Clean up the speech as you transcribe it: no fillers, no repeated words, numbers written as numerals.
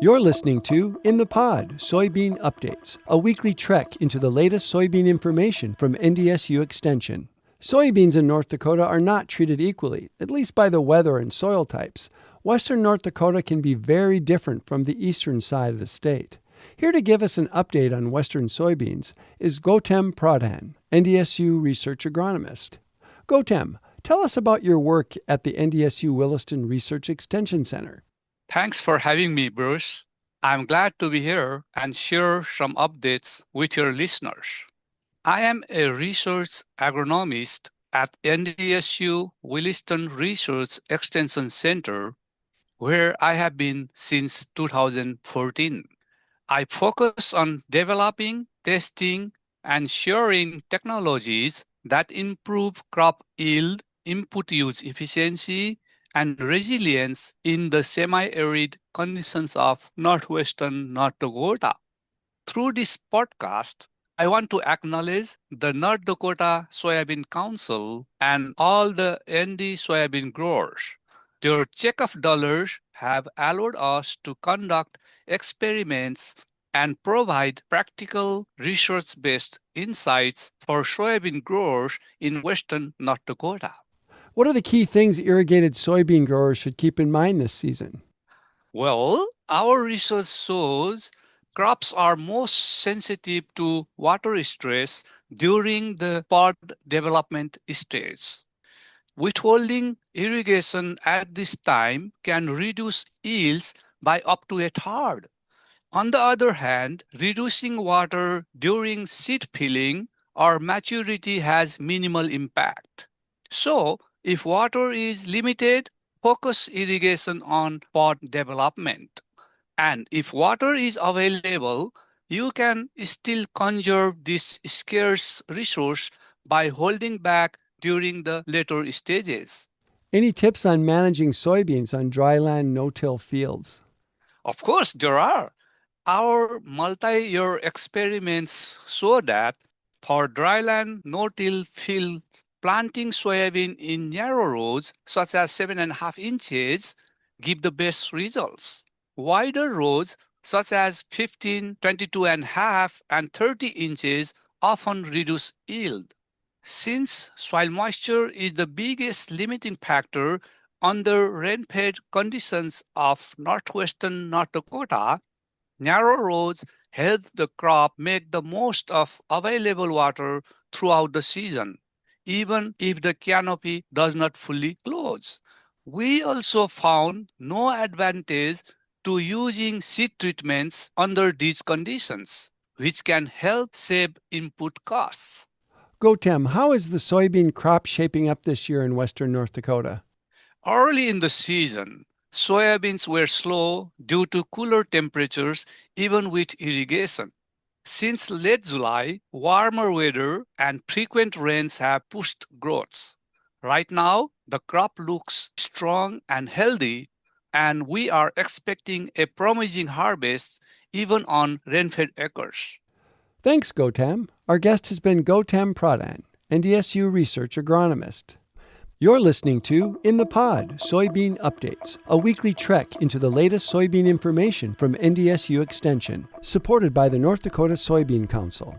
You're listening to In the Pod, Soybean Updates, a weekly trek into the latest soybean information from NDSU Extension. Soybeans in North Dakota are not treated equally, at least by the weather and soil types. Western North Dakota can be very different from the eastern side of the state. Here to give us an update on western soybeans is Gautam Pradhan, NDSU research agronomist. Gautam, tell us about your work at the NDSU Williston Research Extension Center. Thanks for having me, Bruce. I'm glad to be here and share some updates with your listeners. I am a research agronomist at NDSU Williston Research Extension Center, where I have been since 2014. I focus on developing, testing, and sharing technologies that improve crop yield, input use efficiency, and resilience in the semi-arid conditions of northwestern North Dakota. Through this podcast, I want to acknowledge the North Dakota Soybean Council and all the ND soybean growers. Their check of dollars have allowed us to conduct experiments and provide practical research-based insights for soybean growers in western North Dakota. What are the key things irrigated soybean growers should keep in mind this season? Well, our research shows crops are most sensitive to water stress during the pod development stage. Withholding irrigation at this time can reduce yields by up to a third. On the other hand, reducing water during seed filling or maturity has minimal impact. So, if water is limited, focus irrigation on pod development. And if water is available, you can still conserve this scarce resource by holding back during the later stages. Any tips on managing soybeans on dryland no-till fields? Of course, there are. Our multi-year experiments show that for dryland no-till fields, planting soybean in narrow rows, such as 7.5 inches, give the best results. Wider rows, such as 15, 22.5, and 30 inches, often reduce yield. Since soil moisture is the biggest limiting factor under rain-fed conditions of northwestern North Dakota, narrow rows help the crop make the most of available water throughout the season, even if the canopy does not fully close. We also found no advantage to using seed treatments under these conditions, which can help save input costs. Gautam, how is the soybean crop shaping up this year in western North Dakota? Early in the season, soybeans were slow due to cooler temperatures, even with irrigation. Since late July, warmer weather and frequent rains have pushed growth. Right now, the crop looks strong and healthy, and we are expecting a promising harvest even on rain-fed acres. Thanks, Gautam. Our guest has been Gautam Pradhan, NDSU research agronomist. You're listening to In the Pod, Soybean Updates, a weekly trek into the latest soybean information from NDSU Extension, supported by the North Dakota Soybean Council.